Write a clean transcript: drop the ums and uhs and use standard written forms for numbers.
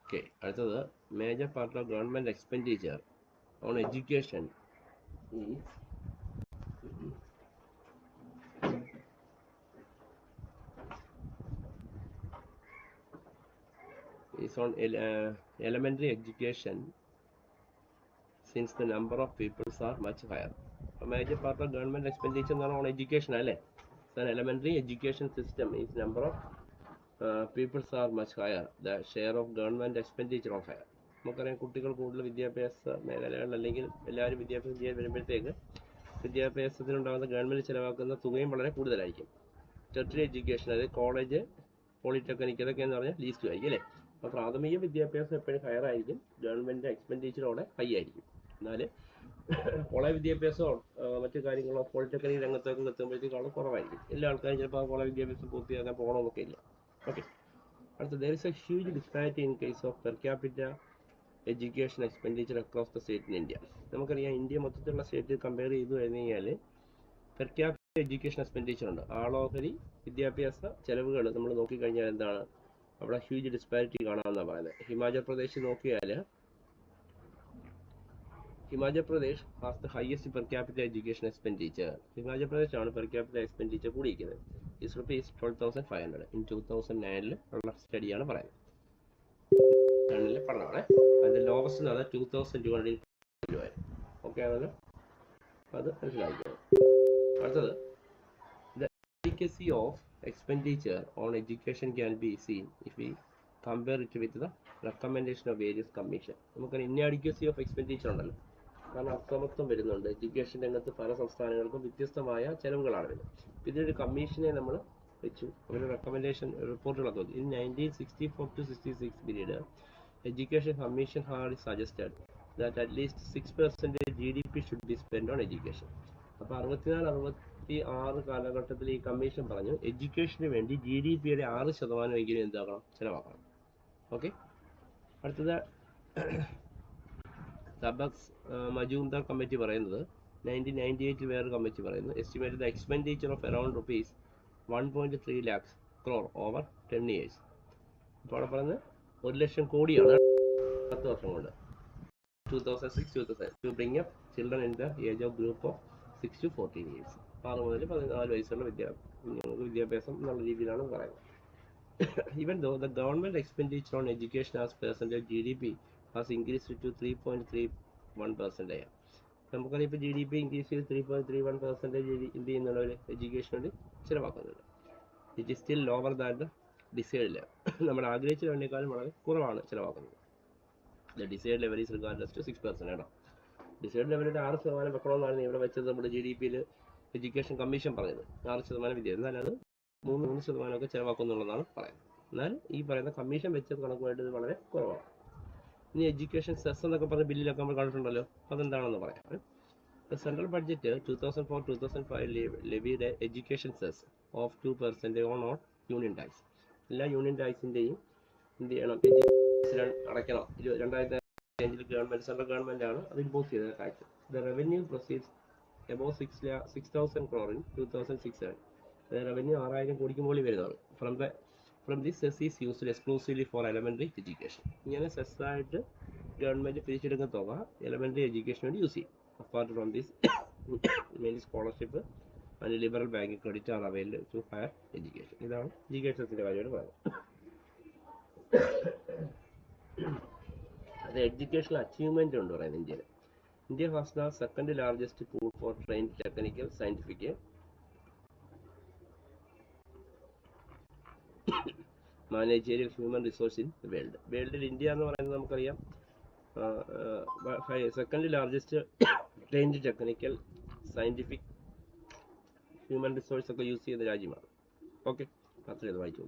Okay, അടുത്തത് major part of government expenditure on education is on elementary education since the number of peoples are much higher. A major part of government expenditure on education അല്ലേ? So an elementary education system is number of peoples are much higher. The share of government expenditure on higher. നമുക്കറിയാം കുട്ടികൾ കൂടുതൽ വിദ്യാഭ്യാസ മേഖലകളിൽ അല്ലെങ്കിൽ എല്ലാവരും വിദ്യാഭ്യാസം ചെയ്യാൻ വരുമ്പോഴത്തേക്ക് വിദ്യാഭ്യാസത്തിനുണ്ടാകുന്ന ഗവൺമെൻറ് ചിലവാക്കുന്ന തുകയും വളരെ കൂടുതലായിരിക്കും. ടെർട്ടറി എഡ്യൂക്കേഷൻ അതായത് കോളേജ്, പോളിടെക്നിക് ഇതൊക്കെ എന്ന് പറഞ്ഞാൽ ലീസ്റ്റ് ആയിരിക്കും അല്ലേ? അപ്പോൾ പ്രാഥമിക വിദ്യാഭ്യാസം എപ്പോഴും ഹയർ ആയിരിക്കും, ഗവൺമെൻറ് എക്സ്പെൻഡിച്ചറോടെ ഹൈ ആയിരിക്കും. എന്നാൽ കോളേജ് വിദ്യാഭ്യാസമോ മറ്റു കാര്യങ്ങളോ പോളിടെക്നിക് രംഗത്തൊക്കെ എത്തുമ്പോഴത്തേക്കാളും കുറവായിരിക്കും. എല്ലാ ആൾക്കാരും ചിലപ്പോൾ കോളേജ് വിദ്യാഭ്യാസം പൂർത്തിയാക്കാൻ പോകണമെന്നൊക്കെ ഇല്ല. ഓക്കെ, അടുത്ത there is a huge disparity in case of per capita education expenditure across the state in India. നമുക്കറിയാം ഇന്ത്യ മൊത്തത്തിലുള്ള സ്റ്റേറ്റ് കമ്പയർ ചെയ്തു കഴിഞ്ഞ് കഴിഞ്ഞാൽ പെർ ക്യാപിറ്റ എഡ്യൂക്കേഷൻ എക്സ്പെൻഡിച്ചർ ഉണ്ട്. ആളോഹരി വിദ്യാഭ്യാസ ചെലവുകൾ നമ്മൾ നോക്കിക്കഴിഞ്ഞാൽ എന്താണ് അവിടെ ഹ്യൂജ് ഡിസ്പാരിറ്റി കാണാമെന്നാണ് പറയുന്നത്. ഹിമാചൽ പ്രദേശ് നോക്കിയാൽ Himachal Pradesh has the highest per capital education expenditure. Himachal പ്രദേശാണ് പെർ ക്യാപിറ്റൽ എക്സ്പെൻഡിച്ചർ കൂടിയിരിക്കുന്നത്. ഇസ് റുപ്പീസ് 12,500 ഇൻ 2009 ഉള്ള സ്റ്റഡിയാണ് പറയുന്നത്. പഠനമാണ്. അതിൻ്റെ ലോവസ്റ്റ് എന്ന് പറഞ്ഞാൽ 2,200 രൂപയായിരുന്നു. ഓക്കെ ആണല്ലോ, അത് മനസ്സിലാക്കിയത്. അടുത്തത് the efficacy of expenditure on education can be seen if we compare it with the recommendation of various commission. നമുക്കറിയാം ഇൻഅഡിക്വസി ഓഫ് എക്സ്പെൻഡിച്ചർ ഉണ്ടല്ലോ, കാരണം അസമത്വം വരുന്നുണ്ട്. എഡ്യൂക്കേഷൻ രംഗത്ത് പല സംസ്ഥാനങ്ങൾക്കും വ്യത്യസ്തമായ ചെലവുകളാണ് വരുന്നത്. ഇതിനൊരു കമ്മീഷനെ നമ്മൾ വെച്ചു, അവരുടെ റെക്കമെൻഡേഷൻ റിപ്പോർട്ടുകളൊക്കെ വെച്ചു. In 1964 to 66 period education commission had suggested that at least 6% GDP should be spent on education. അപ്പോൾ 64-66 കാലഘട്ടത്തിൽ ഈ കമ്മീഷൻ പറഞ്ഞു എഡ്യൂക്കേഷന് വേണ്ടി GDPയുടെ 6% എങ്കിലും എന്താക്കണം, ചിലവാക്കണം. ഓക്കെ, അടുത്തത് സബക്സ് മജൂംദാർ കമ്മിറ്റി പറയുന്നത് 1998 വേറെ കമ്മിറ്റി പറയുന്നു estimate the expenditure of around ₹1.3 lakhs crore over 10 years. അപ്പോൾ അവിടെ പറയുന്നത് 1 ലക്ഷം കോടിയാണ് 10 വർഷം കൊണ്ട് 2006-2007 to bring up children in the age of group of 6 to 14 years. 6 മുതൽ 14 വയസ്സുള്ള വിദ്യാഭ്യാസം എന്നുള്ള രീതിയിലാണ് പറയുന്നത്. Even though the government expenditure on education as percentage GDP has increased to 3.31%. നമുക്കറിയാം ഇപ്പോൾ GDP ഇൻക്രീസ് ചെയ്ത് 3.31% എന്ത് ചെയ്യുന്നുള്ള എഡ്യൂക്കേഷൻ വേണ്ടി ചിലവാക്കുന്നുണ്ട്. It is still lower than the desired level. നമ്മൾ ആഗ്രഹിച്ച ലെവലിനേക്കാളും വളരെ കുറവാണ് ചിലവാക്കുന്നത്. The desired level is regardless to 6% കേട്ടോ. ഡിസൈഡ് ലെവലിൽ 6% വെക്കണമെന്നാണ് ഇവിടെ വെച്ചത്. നമ്മുടെ GDPയിൽ എഡ്യൂക്കേഷൻ കമ്മീഷൻ പറഞ്ഞത് 6% വിദ്യ, എന്നാൽ അത് 3% ചിലവാക്കുന്നുള്ളതാണ് പറയുന്നത്. എന്നാൽ ഈ പറയുന്ന കമ്മീഷൻ വെച്ചത് കണക്കുമായിട്ട് ഇത് വളരെ കുറവാണ്. ഇനി എഡ്യൂക്കേഷൻ സെസ് എന്നൊക്കെ പറഞ്ഞ ബില്ലിലൊക്കെ നമ്മൾ കണ്ടിട്ടുണ്ടല്ലോ, അതെന്താണെന്ന് പറയാം. സെൻട്രൽ ബഡ്ജറ്റ് 2004-2005 ലെവിയുടെ education cess of 2% on union tax. എല്ലാ യൂണിയൻ ടാക്സിൻ്റെയും എന്ത് ചെയ്യണം, അടയ്ക്കണം. 2005 ഗവൺമെന്റ്, സെൻട്രൽ ഗവൺമെന്റ് ആണ് അത് ഇമ്പോസ് ചെയ്തത് tax. The revenue proceeds above 6,000 crore in 2006-07. Revenue 6,000 കോടിക്ക് മുകളിൽ വരുന്നതാണ്. From this cess is used exclusively for elementary education. ഇങ്ങനെ സെസ്സായിട്ട് ഗവൺമെന്റ് പിരിച്ചെടുക്കുന്ന തുക എലമെന്ററി എഡ്യൂക്കേഷന് വേണ്ടി യൂസ് ചെയ്യും. Apart from this main scholarship and liberal banking credit are available to higher education. ഇതാണ് എഡ്യൂക്കേഷൻ്റെ കാര്യമായിട്ട് പറയുന്നത്. അത് എഡ്യൂക്കേഷണൽ അച്ചീവ്മെന്റ് ഉണ്ട് പറയുന്നത് ഇന്ത്യയിൽ. India has the second largest pool for trained technical scientific managerial human resource in world. വേൾഡിൽ India എന്ന് പറയുന്നത് നമുക്കറിയാം second largest trained technical scientific human resource ഒക്കെ യൂസ് ചെയ്യുന്ന രാജ്യമാണ്. ഓക്കെ, അത്രയും വായിച്ചു.